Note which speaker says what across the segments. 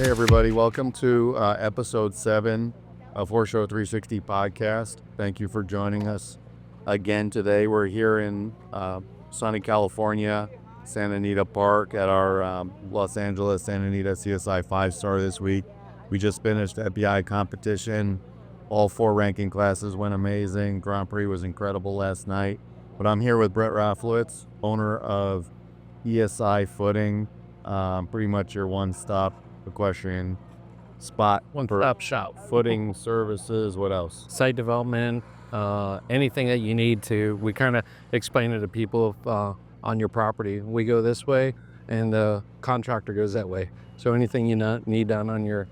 Speaker 1: Hey everybody, welcome to episode 7 of HorseShow360 podcast. Thank you for joining us again today. We're here in sunny California, Santa Anita Park at our Los Angeles Santa Anita CSI 5-star this week. We just finished FBI competition. All 4 ranking classes went amazing. Grand Prix was incredible last night. But I'm here with Brett Raflowitz, owner of ESI Footing, pretty much your one-stop equestrian spot.
Speaker 2: One-stop shop.
Speaker 1: Footing services, what else?
Speaker 2: Site development, anything that you need to. We kind of explain it to people on your property. We go this way and the contractor goes that way. So anything you need done on your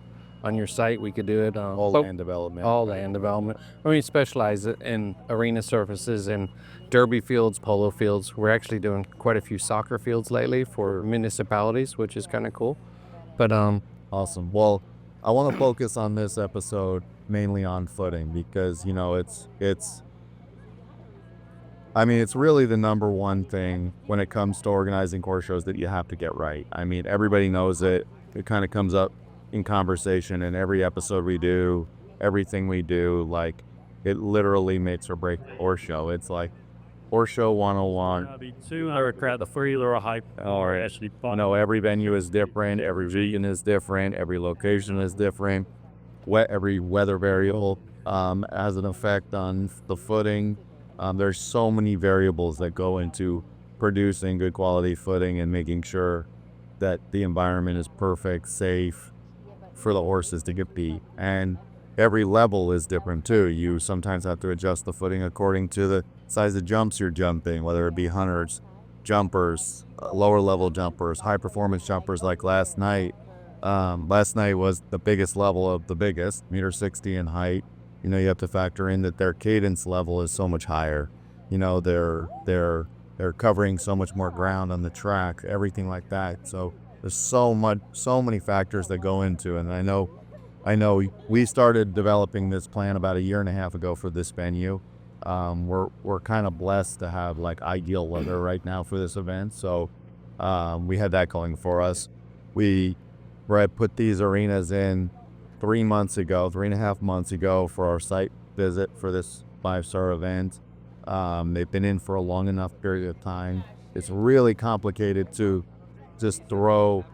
Speaker 2: site, we could do it.
Speaker 1: All land development.
Speaker 2: All land development. We specialize in arena surfaces and derby fields, polo fields. We're actually doing quite a few soccer fields lately for municipalities, which is kind of cool. But
Speaker 1: awesome. Well, I want to focus on this episode mainly on footing because, you know, it's really the number one thing when it comes to organizing horse shows that you have to get right. I mean, everybody knows it. It kind of comes up in conversation in every episode we do, everything we do. Like, it literally makes or breaks the horse show. It's like Horse Show 101.
Speaker 3: The freezer or hype or actually fun.
Speaker 1: You know, every venue is different, every region is different, every location is different. Every weather variable has an effect on the footing. There's so many variables that go into producing good quality footing and making sure that the environment is perfect, safe for the horses to compete. And every level is different too. You sometimes have to adjust the footing according to the size of jumps you're jumping, whether it be hunters, jumpers, lower level jumpers, high performance jumpers like last night. Last night was the biggest level of the biggest, 1.60 meters in height. You know, you have to factor in that their cadence level is so much higher. You know, they're covering so much more ground on the track, everything like that. So there's so many factors that go into it. And I know we started developing this plan about 1.5 years ago for this venue. We're kind of blessed to have like ideal weather right now for this event. So we had that going for us. We put these arenas in 3.5 months ago for our site visit for this 5-star event. They've been in for a long enough period of time. It's really complicated to just throw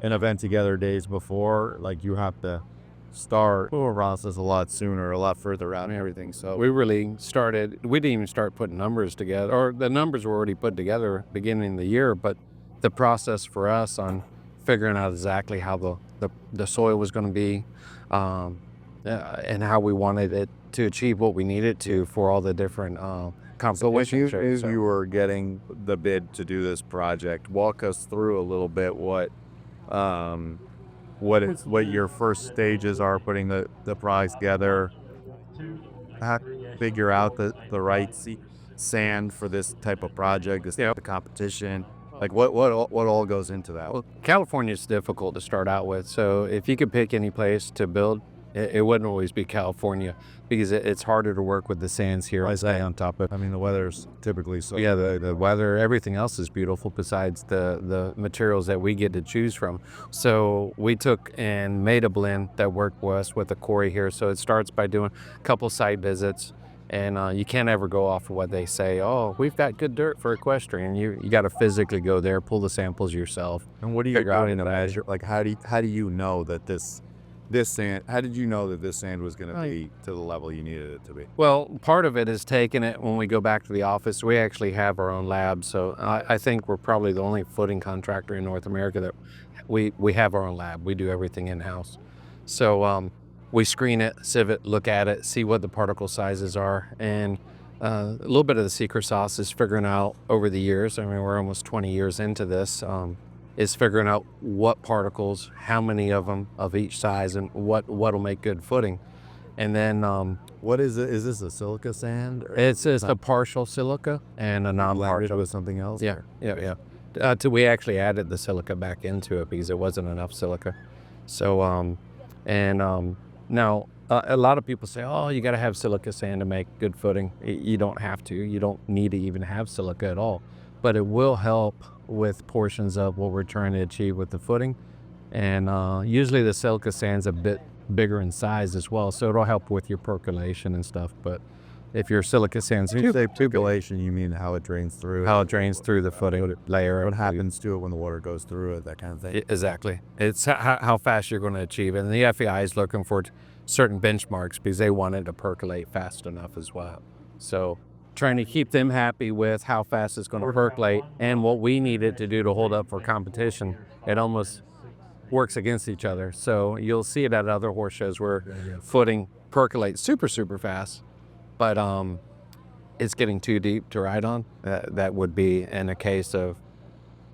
Speaker 1: an event together days before. Like, you have to start the process a lot sooner, a lot further out and everything. So
Speaker 2: we didn't even start putting numbers together, or the numbers were already put together beginning of the year, but the process for us on figuring out exactly how the soil was going to be and how we wanted it to achieve what we needed to for all the different competitions.
Speaker 1: So as you were getting the bid to do this project, walk us through a little bit what your first stages are, putting the prize together, how to figure out the right sand for this type of project, the competition. Like what all goes into that?
Speaker 2: Well, California is difficult to start out with, so if you could pick any place to build, it wouldn't always be California because it's harder to work with the sands here.
Speaker 1: I say on top of it. I mean, the weather's typically so.
Speaker 2: Yeah, the weather, everything else is beautiful besides the materials that we get to choose from. So we took and made a blend that worked for us with the quarry here. So it starts by doing a couple site visits. And you can't ever go off of what they say. Oh, we've got good dirt for equestrian. You got to physically go there, pull the samples yourself.
Speaker 1: And what do you doing to measure? Like, how do you know that this sand? How did you know that this sand was going to be to the level you needed it to be?
Speaker 2: Well, part of it is taking it when we go back to the office. We actually have our own lab, so I think we're probably the only footing contractor in North America that we have our own lab. We do everything in house. So. We screen it, sieve it, look at it, see what the particle sizes are. And a little bit of the secret sauce is figuring out over the years, I mean, we're almost 20 years into this, is figuring out what particles, how many of them of each size, and what'll make good footing. And then...
Speaker 1: what is it? Is this a silica sand?
Speaker 2: It's a partial silica and a non-partial.
Speaker 1: With something else?
Speaker 2: Yeah. We actually added the silica back into it because it wasn't enough silica. So, now, a lot of people say, oh, you got to have silica sand to make good footing. You don't have to. You don't need to even have silica at all. But it will help with portions of what we're trying to achieve with the footing. And usually the silica sand's a bit bigger in size as well, so it'll help with your percolation and stuff. But if your silica sand's
Speaker 1: When you say percolation, you mean how it drains through?
Speaker 2: how it drains through the footing layer.
Speaker 1: What happens to it when the water goes through it, that kind of thing.
Speaker 2: Exactly. It's how fast you're going to achieve it. And the FEI is looking for certain benchmarks because they want it to percolate fast enough as well. So trying to keep them happy with how fast it's going to percolate and what we need it to do to hold up for competition, it almost works against each other. So you'll see it at other horse shows where footing percolates super, super fast, but it's getting too deep to ride on. That would be in a case of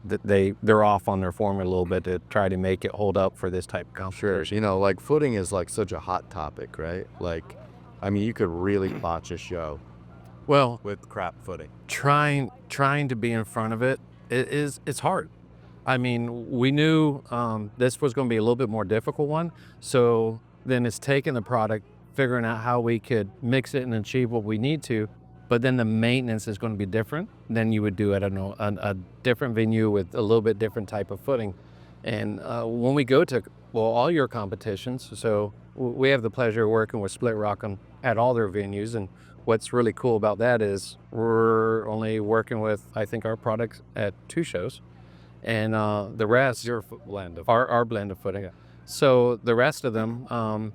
Speaker 2: they're off on their form a little bit to try to make it hold up for this type of competition.
Speaker 1: Sure. You know, like footing is like such a hot topic, right? Like, I mean, you could really botch a show
Speaker 2: Well,
Speaker 1: with crap footing.
Speaker 2: trying to be in front of it's hard. I mean, we knew this was going to be a little bit more difficult one. So then it's taking the product, figuring out how we could mix it and achieve what we need to. But then the maintenance is going to be different than you would do at a different venue with a little bit different type of footing. And when we go to, all your competitions, so we have the pleasure of working with Split Rock at all their venues. And what's really cool about that is we're only working with, I think, our products at 2 shows. And the rest,
Speaker 1: Your blend of
Speaker 2: our blend of footing. So the rest of them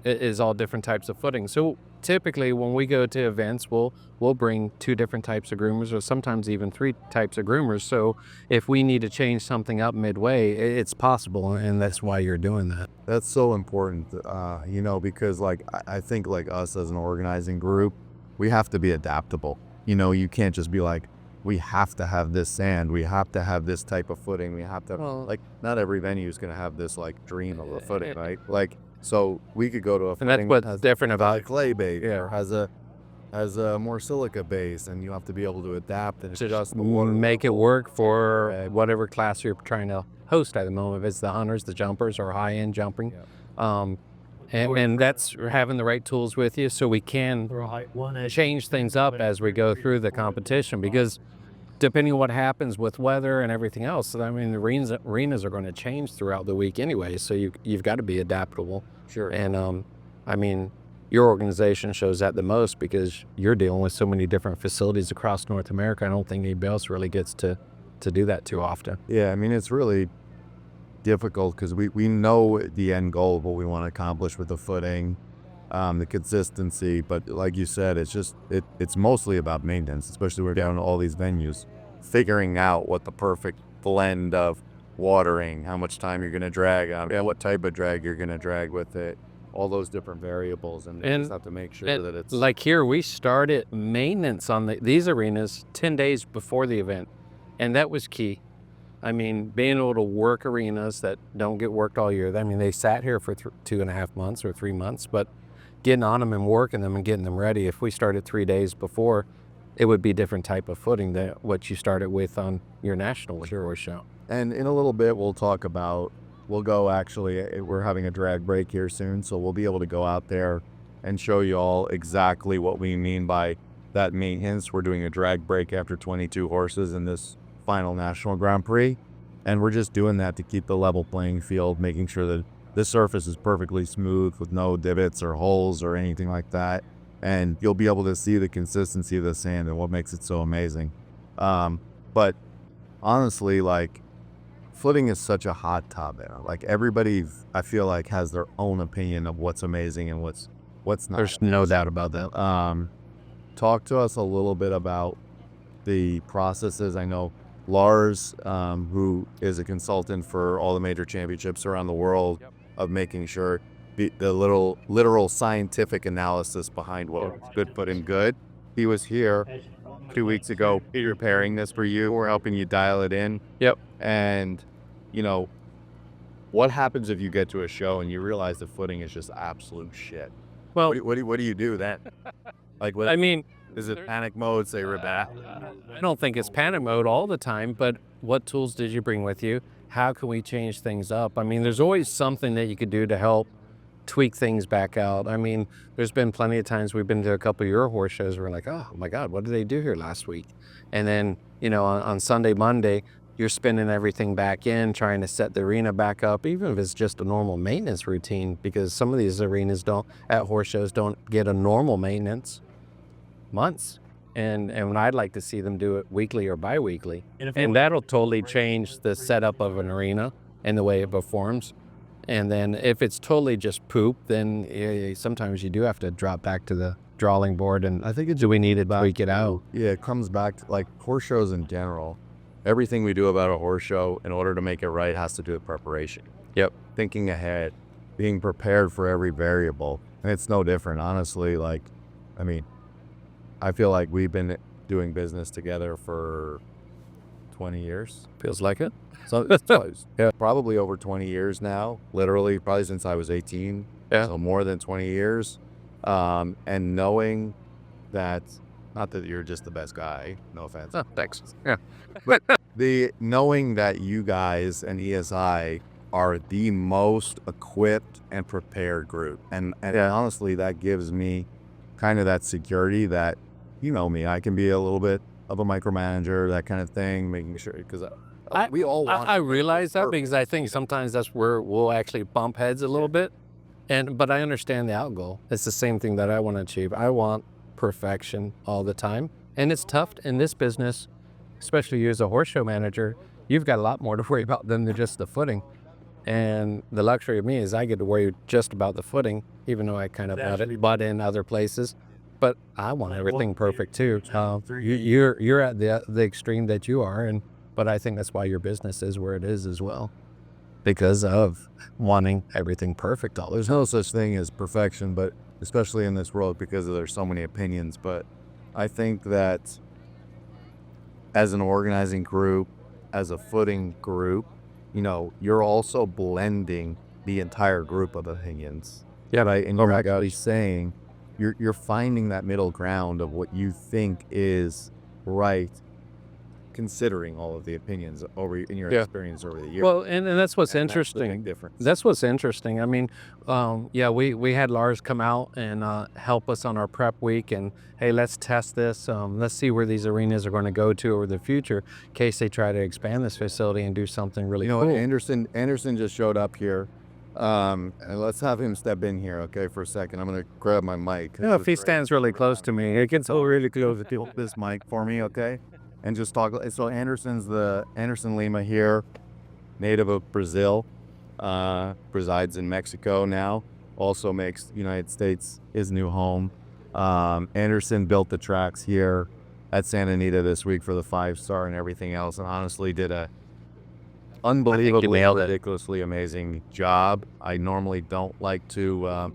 Speaker 2: is all different types of footing. So typically when we go to events, we'll bring 2 different types of groomers, or sometimes even 3 types of groomers. So if we need to change something up midway, it's possible, and that's why you're doing that.
Speaker 1: That's so important, you know, because like I think like us as an organizing group, we have to be adaptable. You know, you can't just be like, we have to have this sand, we have to have this type of footing, we have to, like, not every venue is going to have this like dream of a footing, right? Like, so we could go to a
Speaker 2: And
Speaker 1: footing
Speaker 2: that's
Speaker 1: that
Speaker 2: what's different
Speaker 1: has
Speaker 2: about
Speaker 1: a clay base,
Speaker 2: Yeah.
Speaker 1: or has a more silica base, and you have to be able to adapt and
Speaker 2: to
Speaker 1: adjust the water
Speaker 2: make it
Speaker 1: level.
Speaker 2: work for whatever class you're trying to host at the moment. If it's the hunters, the jumpers, or high-end jumping. And that's having the right tools with you so we can change things up as we go through the competition, because depending on what happens with weather and everything else, I mean, the arenas are going to change throughout the week anyway, so you've got to be adaptable.
Speaker 1: Sure.
Speaker 2: And I mean, your organization shows that the most because you're dealing with so many different facilities across North America. I don't think anybody else really gets to do that too often.
Speaker 1: Yeah, I mean, it's really difficult because we know the end goal of what we want to accomplish with the footing, the consistency, but like you said, it's just it's mostly about maintenance, especially we're down to all these venues, figuring out what the perfect blend of watering, how much time you're going to drag on, what type of drag you're going to drag with it, all those different variables, and you just have to make sure that it's
Speaker 2: like here we started maintenance on these arenas 10 days before the event, and that was key. I mean, being able to work arenas that don't get worked all year. I mean, they sat here for 2.5 months or 3 months, but getting on them and working them and getting them ready. If we started 3 days before, it would be a different type of footing than what you started with on your national horse show.
Speaker 1: And in a little bit, we'll go actually, we're having a drag break here soon, so we'll be able to go out there and show you all exactly what we mean by that maintenance. We're doing a drag break after 22 horses in this final National Grand Prix, and we're just doing that to keep the level playing field, making sure that this surface is perfectly smooth with no divots or holes or anything like that. And you'll be able to see the consistency of the sand and what makes it so amazing. But honestly, like, footing is such a hot topic. Like, everybody, I feel like, has their own opinion of what's amazing and what's not.
Speaker 2: There's no doubt about that.
Speaker 1: Talk to us a little bit about the processes. I know Lars, who is a consultant for all the major championships around the world, of making sure the literal scientific analysis behind what good footing good. He was here 2 weeks ago preparing this for you. We're helping you dial it in.
Speaker 2: Yep.
Speaker 1: And, you know, what happens if you get to a show and you realize the footing is just absolute shit?
Speaker 2: Well,
Speaker 1: What do you do then? Like, what,
Speaker 2: I mean,
Speaker 1: is it panic mode? Say we're back.
Speaker 2: I don't think it's panic mode all the time, but what tools did you bring with you? How can we change things up? I mean, there's always something that you could do to help tweak things back out. I mean, there's been plenty of times we've been to a couple of your horse shows where we're like, oh my God, what did they do here last week? And then, you know, on Sunday, Monday, you're spinning everything back in, trying to set the arena back up, even if it's just a normal maintenance routine, because some of these arenas at horse shows don't get a normal maintenance months. And I'd like to see them do it weekly or bi-weekly. And that'll totally change the setup of an arena and the way it performs. And then if it's totally just poop, then sometimes you do have to drop back to the drawing board. And
Speaker 1: I think it's
Speaker 2: do we need to tweak it out?
Speaker 1: Yeah, it comes back to like horse shows in general. Everything we do about a horse show, in order to make it right, has to do with preparation.
Speaker 2: Yep.
Speaker 1: Thinking ahead, being prepared for every variable. And it's no different, honestly. Like, I mean, I feel like we've been doing business together for 20 years.
Speaker 2: Feels like it.
Speaker 1: So it's close. Yeah, probably over 20 years now. Literally, probably since I was 18.
Speaker 2: Yeah.
Speaker 1: So more than 20 years. And knowing that, not that you're just the best guy, no offense.
Speaker 2: Oh, thanks. Yeah.
Speaker 1: But knowing that you guys and ESI are the most equipped and prepared group. And honestly, that gives me kind of that security that, you know me, I can be a little bit of a micromanager, that kind of thing, making sure, because we all want.
Speaker 2: I realize that because I think sometimes that's where we'll actually bump heads a little bit. But I understand the out goal. It's the same thing that I want to achieve. I want perfection all the time. And it's tough in this business, especially you as a horse show manager. You've got a lot more to worry about than just the footing. And the luxury of me is I get to worry just about the footing, even though I kind of butt in other places. But I want everything perfect too. You're at the extreme that you are, but I think that's why your business is where it is as well, because of wanting everything perfect.
Speaker 1: There's no such thing as perfection, but especially in this world, because there's so many opinions. But I think that as an organizing group, as a footing group, you know, you're also blending the entire group of opinions.
Speaker 2: Yeah,
Speaker 1: right. And you're actually saying you're finding that middle ground of what you think is right, considering all of the opinions in your experience over the years.
Speaker 2: Well, and that's what's interesting. That's what's interesting. I mean, we had Lars come out and help us on our prep week, and hey, let's test this. Let's see where these arenas are going to go to over the future in case they try to expand this facility and do something really cool.
Speaker 1: Anderson just showed up here. And let's have him step in here, okay, for a second. I'm going to grab my mic.
Speaker 2: Yeah, if he stands really close to me, it gets really close to
Speaker 1: this mic for me, okay? And just talk. So Anderson Lima here, native of Brazil, resides in Mexico now, also makes United States his new home. Anderson built the tracks here at Santa Anita this week for the 5-star and everything else, and honestly did a unbelievably, ridiculously amazing job. I normally don't like to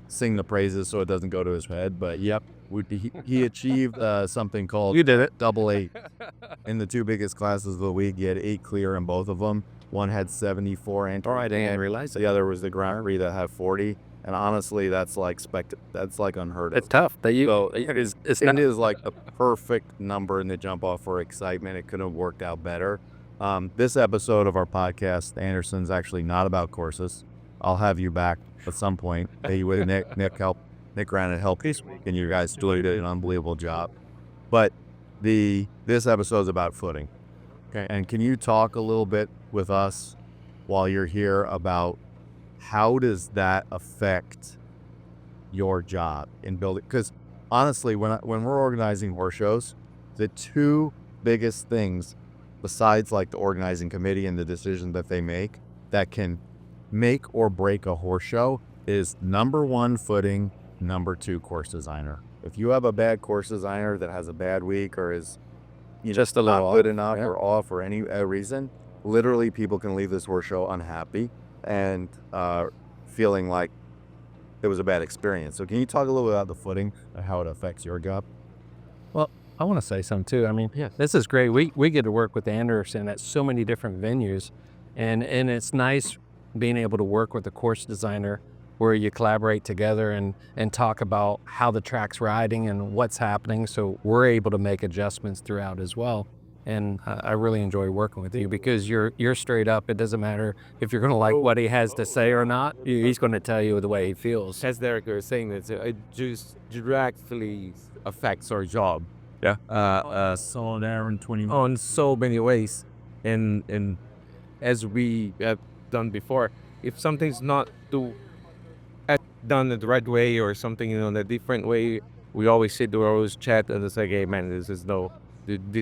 Speaker 1: sing the praises so it doesn't go to his head, but yep, he achieved something called
Speaker 2: You did it.
Speaker 1: double 8 in the 2 biggest classes of the week. He had 8 clear in both of them. One had 74 entries.
Speaker 2: All right, I didn't realize
Speaker 1: the other was the Grand Prix that had 40. And honestly, that's like unheard of.
Speaker 2: It's tough. It
Speaker 1: is like a perfect number in the jump off for excitement. It couldn't have worked out better. This episode of our podcast, Anderson's actually not about courses. I'll have you back at some point. Hey, with Nick Granite helped this week, and you guys did an unbelievable job. But this episode's about footing. Okay. And can you talk a little bit with us while you're here about how does that affect your job in building? Because honestly, when we're organizing horse shows, the 2 biggest things besides like the organizing committee and the decision that they make that can make or break a horse show is number 1, footing, number 2, course designer. If you have a bad course designer that has a bad week or is
Speaker 2: just a little
Speaker 1: not good enough or off for any reason, literally people can leave this horse show unhappy and feeling like it was a bad experience. So can you talk a little bit about the footing and how it affects your job?
Speaker 2: Well, I want to say something too. I mean, This is great. We get to work with Anderson at so many different venues, and it's nice being able to work with a course designer where you collaborate together and talk about how the track's riding and what's happening, so we're able to make adjustments throughout as well. And I really enjoy working with you because you're straight up. It doesn't matter if you're going to like what he has to say or not. He's going to tell you the way he feels.
Speaker 4: As Derek was saying, that it just directly affects our job.
Speaker 3: So there in 20
Speaker 4: on so many ways. and as we have done before, if something's not done the right way or something in a different way, we always sit there, always chat, and it's like, hey man, this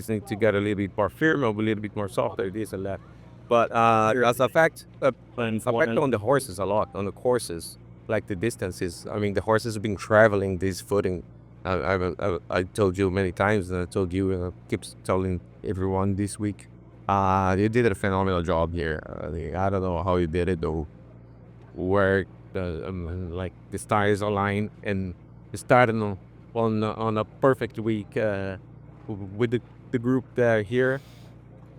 Speaker 4: needs to get a little bit more firm, or a little bit more softer, this and that. But as a fact, affect on the horses a lot, on the courses, like the distances. I mean, the horses have been traveling this footing. I told you many times, and I told you, and I keep telling everyone this week. You did a phenomenal job here. I don't know how you did it though. Where like the stars align and starting on a perfect week with the group that are here,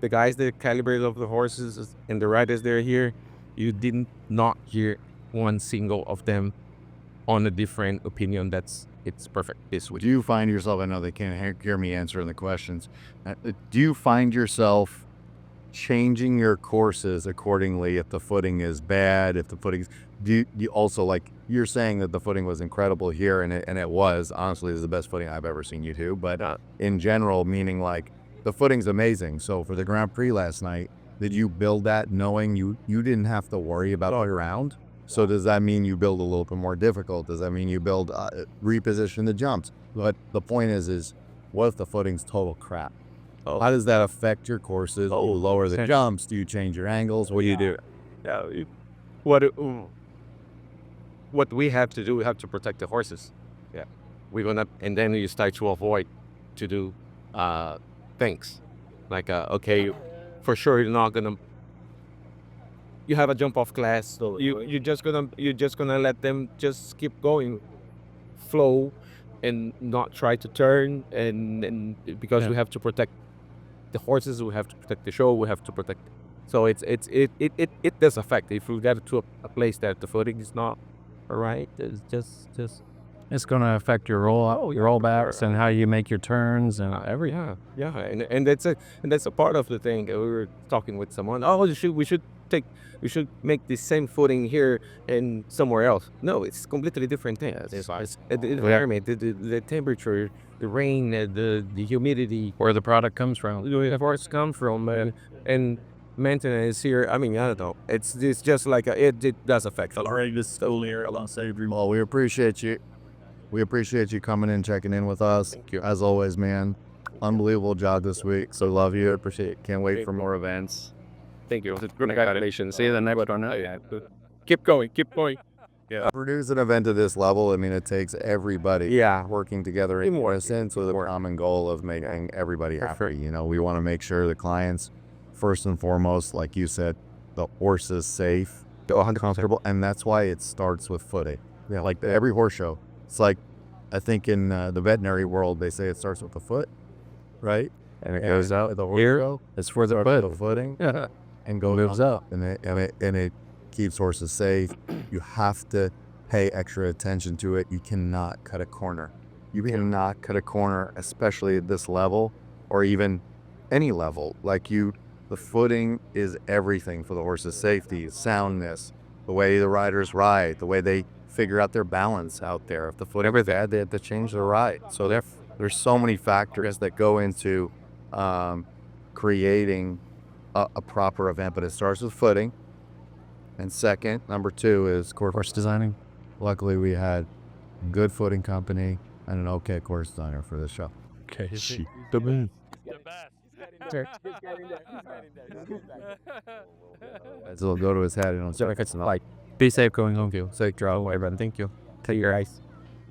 Speaker 4: the guys that calibrate of the horses and the riders that are here. You didn't not hear one single of them on a different opinion. It's perfect this week.
Speaker 1: Do you find yourself, I know they can't hear me answering the questions, do you find yourself changing your courses accordingly if the footing is bad, if the footing, do you also, like you're saying that the footing was incredible here, and it was, honestly, is the best footing I've ever seen you do, but in general, meaning like the footing's amazing. So for the Grand Prix last night, did you build that knowing you didn't have to worry about all around? So does that mean you build a little bit more difficult? Does that mean you build reposition the jumps? But the point is what if the footing's total crap? How does that affect your courses? Do you lower the jumps? Do you change your angles? What do you do?
Speaker 4: What we have to do, we have to protect the horses. Yeah, we're gonna, and then you start to avoid to do things like okay, for sure you're not gonna. You have a jump off class, so you're just gonna let them just keep going, flow, and not try to turn, and because we have to protect the horses, we have to protect the show, we have to protect. So it does affect. If we get to a place that the footing is not all right, it's just
Speaker 2: It's going to affect your rollbacks and how you make your turns and everything.
Speaker 4: yeah, and that's a part of the thing. We were talking with someone. Oh, we should make the same footing here and somewhere else. No, it's completely different thing. It's the environment, the temperature, the rain, the humidity,
Speaker 2: Where the product comes from.
Speaker 4: where it's come from, and maintenance here. I mean, I don't know. It's just like it does affect a lot.
Speaker 1: Well, we appreciate you. We appreciate you coming in, checking in with us.
Speaker 4: Thank you.
Speaker 1: As always, man. Unbelievable job this week. So love you. Appreciate it. Can't wait for more events.
Speaker 4: Thank you.
Speaker 2: Congratulations. See you the next one.
Speaker 4: Keep going.
Speaker 1: Produce an event of this level, I mean, it takes everybody
Speaker 4: Yeah.
Speaker 1: working together in unison with a common goal of making everybody happy. You know, we want to make sure the clients, first and foremost, like you said, the horse is safe, comfortable, and that's why it starts with footing. Yeah, like every horse show. It's like, I think in the veterinary world, they say it starts with the foot, right?
Speaker 2: And it goes out.
Speaker 1: The horse
Speaker 2: Here,
Speaker 1: show
Speaker 2: it's for the
Speaker 1: starts with
Speaker 2: foot.
Speaker 1: the footing
Speaker 2: Yeah.
Speaker 1: and goes
Speaker 2: Moves up.
Speaker 1: and it keeps horses safe. You have to pay extra attention to it. You cannot cut a corner. You cannot cut a corner, especially at this level or even any level. The footing is everything for the horse's safety, soundness, the way the riders ride, the way they figure out their balance out there. If the foot ever bad, they have to change the ride. So there's so many factors that go into creating a proper event, but it starts with footing. And second, number two is
Speaker 2: Course designing.
Speaker 1: luckily we had good footing company and an okay course designer for this show.
Speaker 2: Okay.
Speaker 1: So it'll go to his head and
Speaker 2: So if it's like, be safe going home, too. Safe drive away, everyone. Thank you. Take your ice.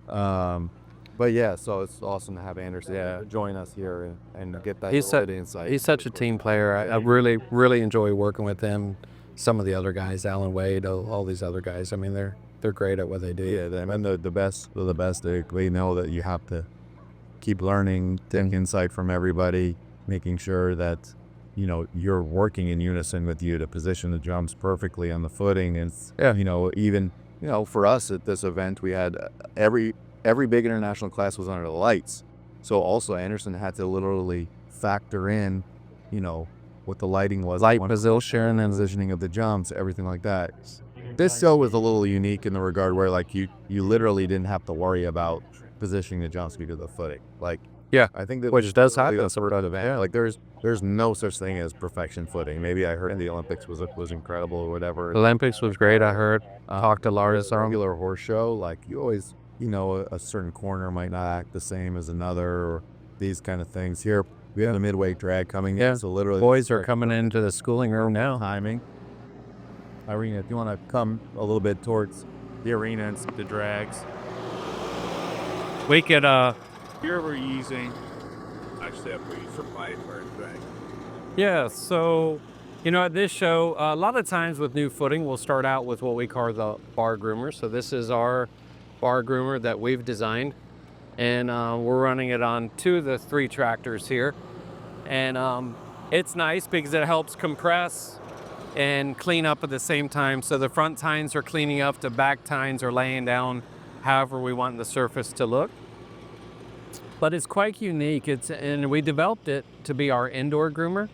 Speaker 1: but yeah, so it's awesome to have Anderson join us here and get that
Speaker 2: He's
Speaker 1: insight.
Speaker 2: He's such a team player. I really, really enjoy working with him. Some of the other guys, Alan Wade, all these other guys. I mean, they're great at what they do.
Speaker 1: Yeah, and the best of the best. We know that you have to keep learning, taking insight from everybody, making sure that you're working in unison with you to position the jumps perfectly on the footing. And even for us at this event, we had every big international class was under the lights. So also Anderson had to literally factor in, what the lighting was,
Speaker 2: Position and
Speaker 1: positioning of the jumps, everything like that. This show was a little unique in the regard where you literally didn't have to worry about positioning the jumps because of the footing. Like
Speaker 2: Yeah,
Speaker 1: I think that
Speaker 2: which does happen.
Speaker 1: that's sort of like there's no such thing as perfection footing. Maybe I heard the Olympics was incredible or whatever.
Speaker 2: Olympics was great. I heard. Talked to Lars.
Speaker 1: Regular horse show, like you always, a certain corner might not act the same as another, or these kind of things. Here we have a midway drag coming in, so literally
Speaker 2: Boys are coming into the schooling room now.
Speaker 1: timing. Irina, if you want to come a little bit towards the arena and see the drags.
Speaker 3: We could, here we're using, actually, I'm pretty surprised where it's drag.
Speaker 2: Yeah, so, at this show, a lot of times with new footing, we'll start out with what we call the bar groomer. So this is our bar groomer that we've designed. And we're running it on 2 of the 3 tractors here. And it's nice because it helps compress and clean up at the same time. So the front tines are cleaning up, the back tines are laying down however we want the surface to look. But it's quite unique. And we developed it to be our indoor groomer,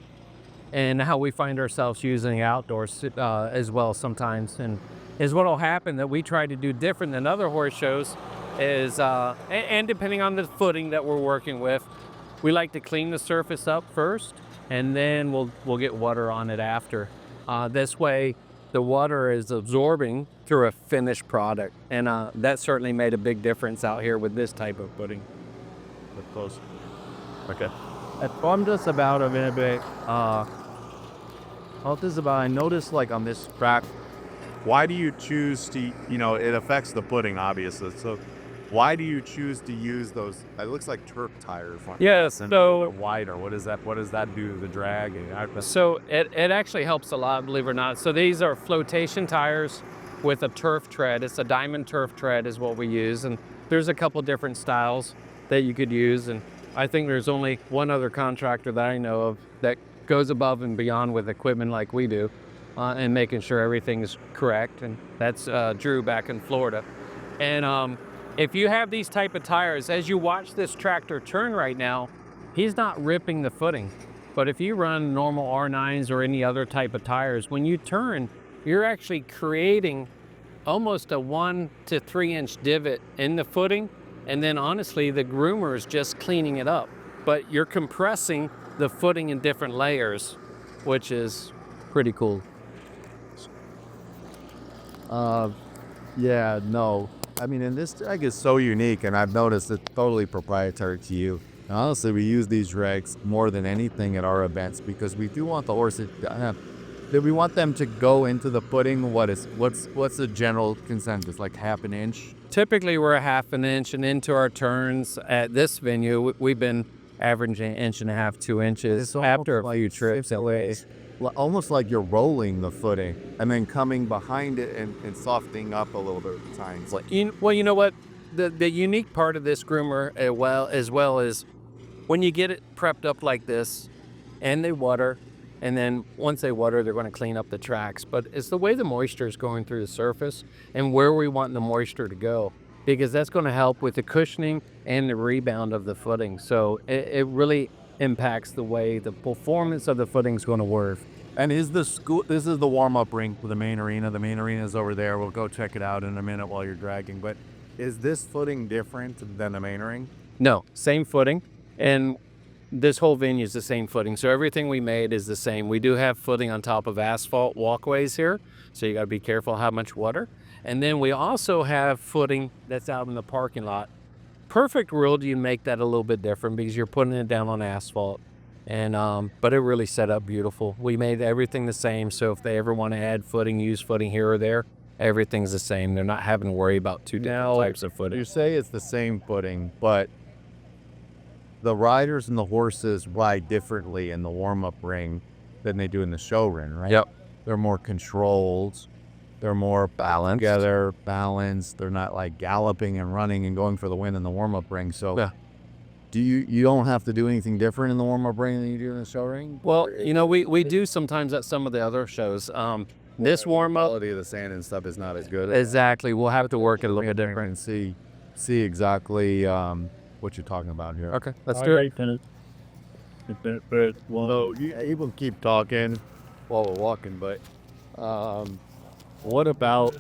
Speaker 2: and how we find ourselves using outdoors as well sometimes. And is what will happen that we try to do different than other horse shows is, and depending on the footing that we're working with, we like to clean the surface up first, and then we'll get water on it after. This way, the water is absorbing through a finished product, and that certainly made a big difference out here with this type of footing.
Speaker 1: Look close. Okay.
Speaker 3: I'm just about a minute bit.
Speaker 1: I noticed like on this track, why do you choose to, it affects the footing obviously. So why do you choose to use those? It looks like turf tires.
Speaker 2: Yes, so
Speaker 1: Wider. What does that do to the drag?
Speaker 2: So it actually helps a lot, believe it or not. So these are flotation tires with a turf tread. It's a diamond turf tread is what we use. And there's a couple different styles that you could use. And I think there's only one other contractor that I know of that goes above and beyond with equipment like we do, and making sure everything's correct. And that's Drew back in Florida. And if you have these type of tires, as you watch this tractor turn right now, he's not ripping the footing. But if you run normal R9s or any other type of tires, when you turn, you're actually creating almost a 1 to 3 inch divot in the footing. And then honestly, the groomer is just cleaning it up. But you're compressing the footing in different layers, which is pretty cool.
Speaker 1: Yeah, no. I mean, and this drag is so unique, and I've noticed it's totally proprietary to you. And honestly, we use these drags more than anything at our events because we do want the horses. We want them to go into the footing. What's the general consensus? Like half an inch?
Speaker 2: Typically, we're a half an inch, and into our turns at this venue, we've been averaging 1.5 to 2 inches after a few trips at least.
Speaker 1: Almost like you're rolling the footing and then coming behind it and softening up a little bit at times.
Speaker 2: Well, you know what? The unique part of this groomer as well is when you get it prepped up like this and they water, and then once they water, they're going to clean up the tracks. But it's the way the moisture is going through the surface and where we want the moisture to go, because that's going to help with the cushioning and the rebound of the footing. So it really impacts the way the performance of the footing is going to work.
Speaker 1: And is the school? This is the warm-up rink for the main arena. The main arena is over there. We'll go check it out in a minute while you're dragging. But is this footing different than the main ring?
Speaker 2: No, same footing, and this whole venue is the same footing. So everything we made is the same. We do have footing on top of asphalt walkways here, so you got to be careful how much water. And then we also have footing that's out in the parking lot. Perfect world, you make that a little bit different because you're putting it down on asphalt. And but it really set up beautiful. We made everything the same, so if they ever want to add footing, use footing here or there, everything's the same. They're not having to worry about two different types of footing.
Speaker 1: You say it's the same footing, but the riders and the horses ride differently in the warm-up ring than they do in the show ring, right?
Speaker 2: Yep.
Speaker 1: They're more controlled. They're more balanced. Together, balanced. They're not like galloping and running and going for the win in the warm-up ring. So
Speaker 2: Yeah.
Speaker 1: do you don't have to do anything different in the warm-up ring than you do in the show ring?
Speaker 2: Well, we do sometimes at some of the other shows. This warm-up,
Speaker 1: Quality of the sand and stuff is not as good.
Speaker 2: exactly, we'll have to work it a little bit different.
Speaker 1: And see exactly what you're talking about here.
Speaker 2: Okay, let's do it.
Speaker 1: So you can keep talking while we're walking, but what about?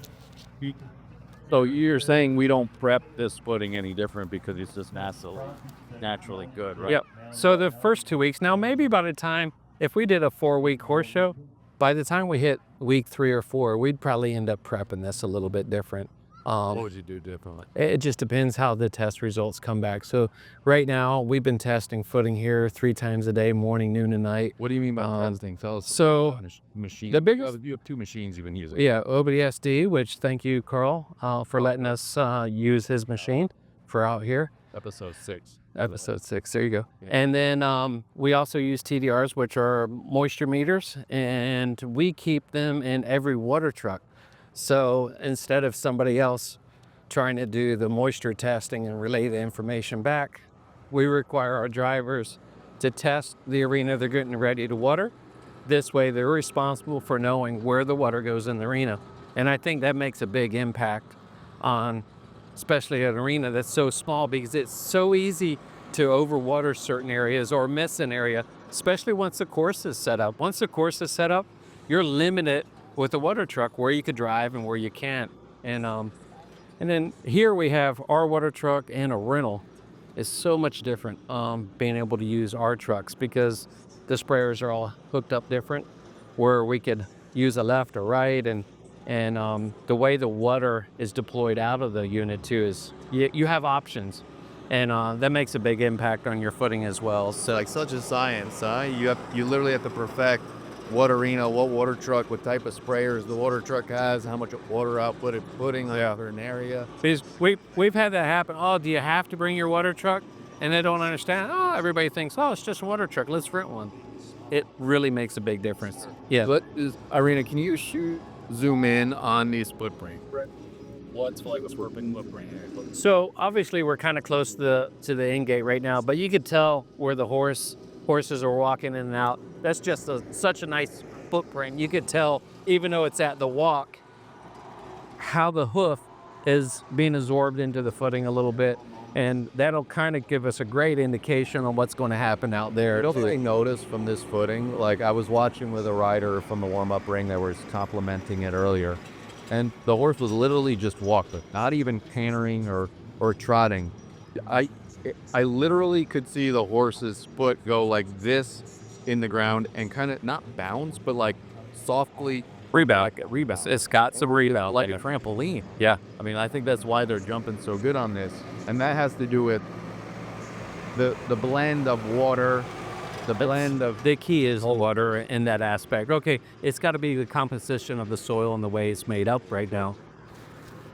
Speaker 1: So you're saying we don't prep this footing any different because it's just natural? naturally good, right?
Speaker 2: Yep. So the first 2 weeks, now maybe by the time, if we did a 4-week horse show, by the time we hit week 3 or 4, we'd probably end up prepping this a little bit different.
Speaker 1: What would you do differently?
Speaker 2: It just depends how the test results come back. So right now we've been testing footing here 3 times a day, morning, noon, and night.
Speaker 1: What do you mean by testing? Tell us.
Speaker 2: So
Speaker 1: Machine.
Speaker 2: the biggest,
Speaker 1: You have 2 machines you've been using.
Speaker 2: yeah, OBSD, which thank you, Carl, for letting us use his machine for out here.
Speaker 1: Episode 6.
Speaker 2: Episode 6, there you go. And then we also use TDRs, which are moisture meters, and we keep them in every water truck. So instead of somebody else trying to do the moisture testing and relay the information back, we require our drivers to test the arena they're getting ready to water. This way they're responsible for knowing where the water goes in the arena. And I think that makes a big impact on especially an arena that's so small, because it's so easy to overwater certain areas or miss an area, especially once the course is set up. Once the course is set up, you're limited with a water truck where you could drive and where you can't. And then here we have our water truck and a rental. Is so much different being able to use our trucks, because the sprayers are all hooked up different, where we could use a left or right, and the way the water is deployed out of the unit too is you have options, and that makes a big impact on your footing as well. So
Speaker 1: Like such a science, huh? You literally have to perfect what arena, what water truck, what type of sprayers the water truck has, how much water output it's putting over an area.
Speaker 2: because we've had that happen. Oh, do you have to bring your water truck? And they don't understand. Oh, everybody thinks, oh, it's just a water truck, let's rent one. It really makes a big difference. Yeah.
Speaker 1: But Irina, can you zoom in on the split brain?
Speaker 3: What's like a split brain?
Speaker 2: So obviously we're kind of close to the in gate right now, but you could tell where the horses are walking in and out. That's just such a nice footprint. You could tell, even though it's at the walk, how the hoof is being absorbed into the footing a little bit, and that'll kind of give us a great indication on what's going to happen out there.
Speaker 1: You know what I noticed from this footing? Like, I was watching with a rider from the warm-up ring that was complimenting it earlier, and the horse was literally just walking, not even cantering or trotting. I literally could see the horse's foot go like this in the ground and kind of not bounce, but like softly
Speaker 2: Rebound. Like a rebound. It's got some rebound.
Speaker 1: like a trampoline.
Speaker 2: Yeah.
Speaker 1: I mean, I think that's why they're jumping so good on this. And that has to do with the blend of water, the blend of...
Speaker 2: The key is water in that aspect. Okay, it's got to be the composition of the soil and the way it's made up right now.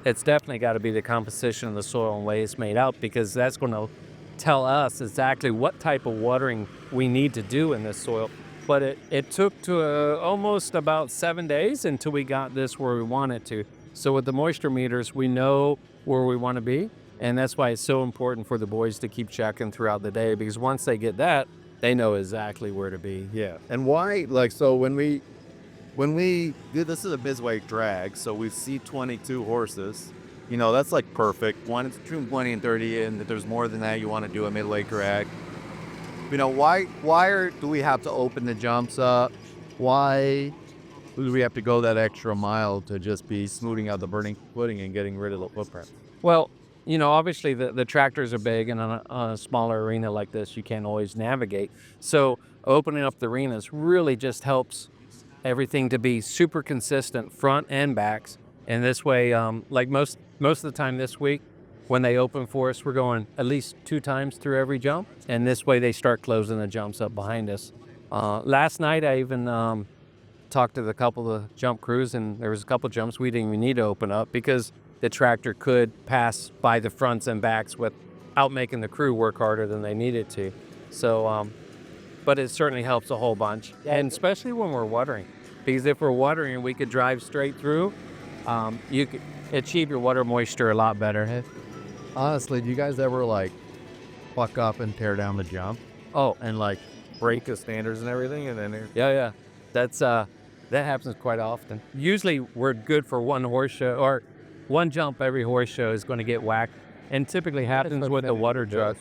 Speaker 2: It's definitely got to be the composition of the soil and the way it's made up, because that's going to tell us exactly what type of watering we need to do in this soil. But it took to almost about 7 days until we got this where we want it to. So with the moisture meters, we know where we want to be. And that's why it's so important for the boys to keep checking throughout the day, because once they get that, they know exactly where to be.
Speaker 1: Yeah. And why, like, so when we this is a Biswake drag, so we see 22 horses. You know, that's like perfect. It's between 20 and 30, and if there's more than that, you want to do a middleweight drag. You know, why do we have to open the jumps up? Why do we have to go that extra mile to just be smoothing out the burning footing and getting rid of the footprint?
Speaker 2: Well, you know, obviously the tractors are big, and on a smaller arena like this, you can't always navigate. So opening up the arenas really just helps everything to be super consistent, front and backs. And this way, like most of the time this week, when they open for us, we're going at least 2 times through every jump. And this way they start closing the jumps up behind us. Last night, I even talked to a couple of jump crews, and there was a couple jumps we didn't even need to open up, because the tractor could pass by the fronts and backs without making the crew work harder than they needed to. So, but it certainly helps a whole bunch, and especially when we're watering, because if we're watering, we could drive straight through. You could achieve your water moisture a lot better.
Speaker 1: Honestly, do you guys ever like fuck up and tear down the jump?
Speaker 2: Oh,
Speaker 1: And like break the standards and everything, and then
Speaker 2: yeah. That's that happens quite often. Usually we're good for one horse show, or one jump every horse show is going to get whacked, and typically happens with the water trucks.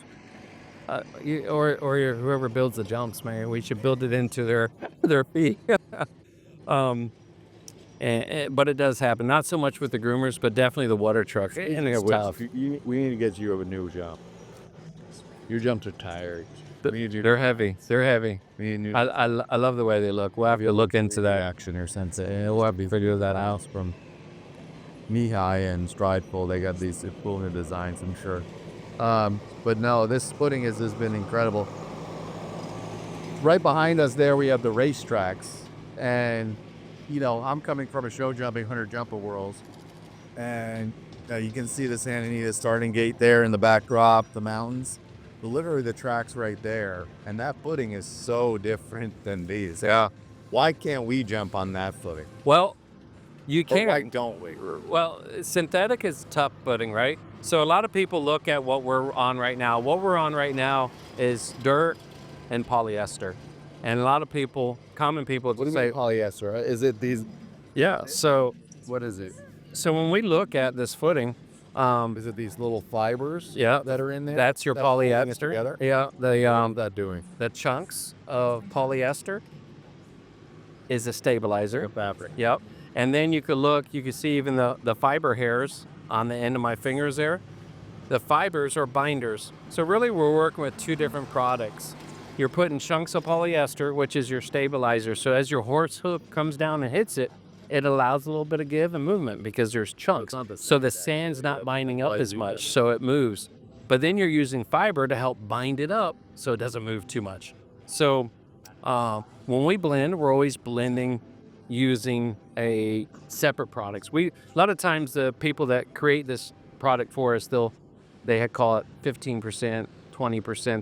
Speaker 2: Or whoever builds the jumps, man, we should build it into their fee. But it does happen. Not so much with the groomers, but definitely the water trucks. And it's tough.
Speaker 1: We need to get you a new jump. Your jumps are tired.
Speaker 2: They're heavy. They're heavy. I love the way they look. We'll have to look into that.
Speaker 1: Action or sense. We'll have to figure that out from Mihai and Strideful. They got these cool new designs, I'm sure. But no, this footing has been incredible. Right behind us there, we have the racetracks. And, you know, I'm coming from a show jumping 100 jumper worlds. And you can see the Santa Anita starting gate there in the backdrop, the mountains. But literally the track's right there. And that footing is so different than these.
Speaker 2: Yeah.
Speaker 1: Why can't we jump on that footing?
Speaker 2: Well, you
Speaker 1: Or
Speaker 2: can't.
Speaker 1: why don't we?
Speaker 2: Well, synthetic is tough footing, right? So a lot of people look at what we're on right now. What we're on right now is dirt and polyester. And a lot of people, common people,
Speaker 1: What do you
Speaker 2: say,
Speaker 1: mean polyester? Is it these?
Speaker 2: yeah. So
Speaker 1: What is it?
Speaker 2: when we look at this footing,
Speaker 1: Is it these little fibers?
Speaker 2: Yeah.
Speaker 1: That are in there.
Speaker 2: that's your
Speaker 1: That's holding it
Speaker 2: polyester.
Speaker 1: together?
Speaker 2: Yeah.
Speaker 1: What's that doing?
Speaker 2: The chunks of polyester is a stabilizer.
Speaker 1: Fabric.
Speaker 2: Yep. And then you could see even the fiber hairs on the end of my fingers there. The fibers are binders. So really we're working with two different products. You're putting chunks of polyester, which is your stabilizer. So as your horse hoof comes down and hits it, it allows a little bit of give and movement because there's chunks. So the sand's not binding up as much, so it moves. But then you're using fiber to help bind it up so it doesn't move too much. So when we blend, we're always blending using a separate products. A lot of times the people that create this product for us, they call it 15%, 20%,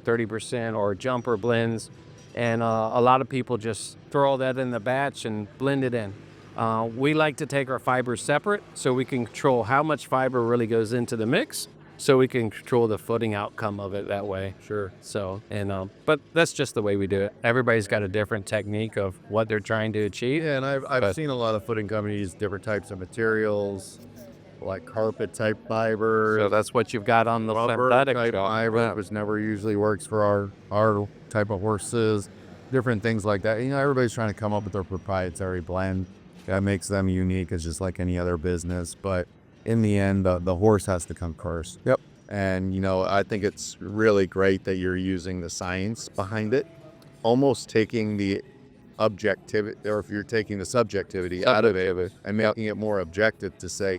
Speaker 2: 30%, or jumper blends. And a lot of people just throw all that in the batch and blend it in. We like to take our fibers separate so we can control how much fiber really goes into the mix, so we can control the footing outcome of it that way.
Speaker 1: Sure.
Speaker 2: So, but that's just the way we do it. Everybody's got a different technique of what they're trying to achieve.
Speaker 1: Yeah, and I've seen a lot of footing companies, different types of materials, like carpet type fiber.
Speaker 2: So that's what you've got on the synthetic.
Speaker 1: type fiber, which never usually works for our type of horses. Different things like that. You know, everybody's trying to come up with their proprietary blend that makes them unique. It's just like any other business, but in the end, the horse has to come first.
Speaker 2: Yep.
Speaker 1: And, you know, I think it's really great that you're using the science behind it, almost taking the objectivity, or if you're taking the subjectivity out of it and making it more objective to say,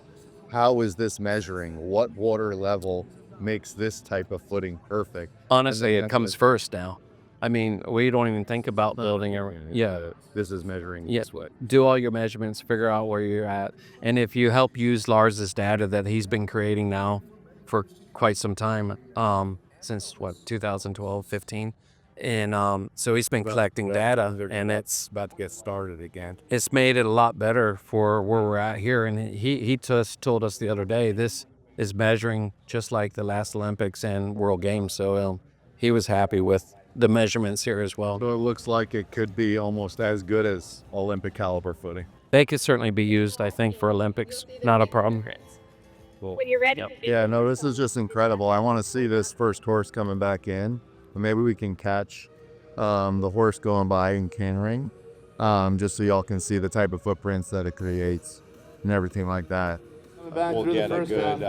Speaker 1: how is this measuring? What water level makes this type of footing perfect?
Speaker 2: Honestly, it comes first now. I mean, we don't even think about building
Speaker 1: This is measuring this way.
Speaker 2: Do all your measurements, figure out where you're at. And if you help use Lars's data that he's been creating now for quite some time, since 2012, 15. And so he's been collecting data, and it's
Speaker 1: about to get started again.
Speaker 2: It's made it a lot better for where we're at here. And he just told us the other day, this is measuring just like the last Olympics and World Games. So he was happy with the measurements here as well.
Speaker 1: So it looks like it could be almost as good as Olympic caliber footing.
Speaker 2: They could certainly be used, I think, for Olympics. Not a problem.
Speaker 1: Cool.
Speaker 5: When you're ready.
Speaker 2: Yep.
Speaker 1: Yeah, no, this is just incredible. I want to see this first horse coming back in. Maybe we can catch the horse going by and cantering, just so y'all can see the type of footprints that it creates and everything like that.
Speaker 6: We'll get a good,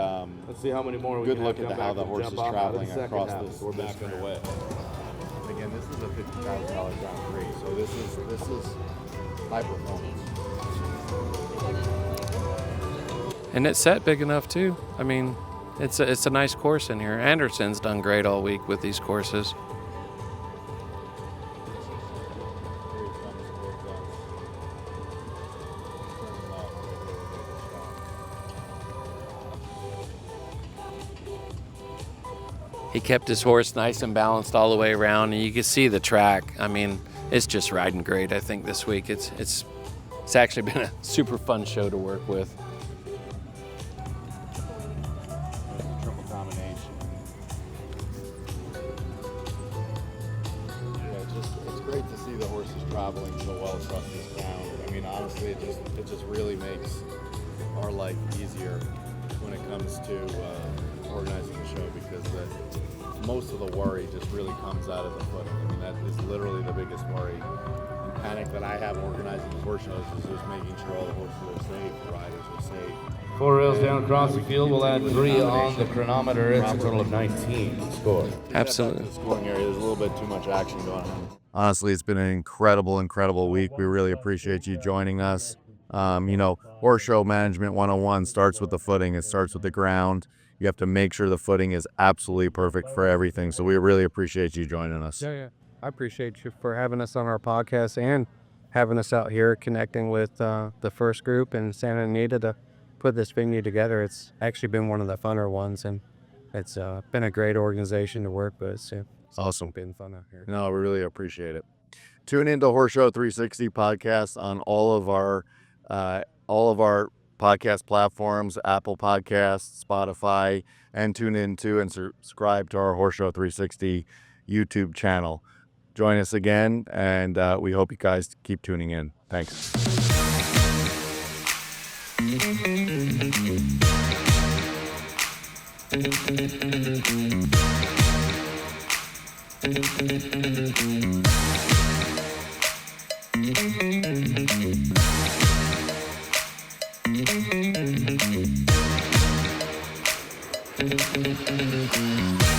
Speaker 7: let's see how many more we
Speaker 6: good
Speaker 7: can
Speaker 6: look
Speaker 7: have
Speaker 6: at
Speaker 7: come
Speaker 6: how
Speaker 7: back
Speaker 6: the
Speaker 7: and
Speaker 6: horse
Speaker 7: jump
Speaker 6: is
Speaker 7: off
Speaker 6: traveling
Speaker 7: the second
Speaker 6: across
Speaker 7: half
Speaker 6: this
Speaker 7: before
Speaker 6: back
Speaker 7: this
Speaker 6: and away.
Speaker 1: Again, this is a $50,000 Grand Prix, so this is high performance.
Speaker 2: And it's set big enough too. I mean, it's a nice course in here. Anderson's done great all week with these courses. He kept his horse nice and balanced all the way around, and you can see the track. I mean, it's just riding great. I think this week it's actually been a super fun show to work with.
Speaker 6: Triple combination. Yeah, it's great to see the horses traveling so well across this ground. I mean, honestly, it just really makes our life easier when it comes to organizing the show, because most of the worry just really comes out of the footing. I mean, that is literally the biggest worry. You panic aspect that I have organizing the horse shows is just making sure all the horses are safe, the riders are safe.
Speaker 5: 4 rails down across the field. We'll add 3 on the chronometer. It's a total of 19 score.
Speaker 2: Absolutely.
Speaker 6: The scoring area, there's a little bit too much action going on.
Speaker 1: Honestly, it's been an incredible week. We really appreciate you joining us. Horse show management 101 starts with the footing. It starts with the ground. You have to make sure the footing is absolutely perfect for everything. So we really appreciate you joining us.
Speaker 2: Yeah. I appreciate you for having us on our podcast and having us out here connecting with the first group in Santa Anita to put this venue together. It's actually been one of the funner ones, and it's been a great organization to work with. So it's
Speaker 1: Awesome.
Speaker 2: been fun out here.
Speaker 1: No, we really appreciate it. Tune into HorseShow360 podcast on all of our podcast platforms, Apple Podcasts, Spotify, and tune into and subscribe to our HorseShow360 YouTube channel. Join us again, and we hope you guys keep tuning in. Thanks.
Speaker 7: Thank you.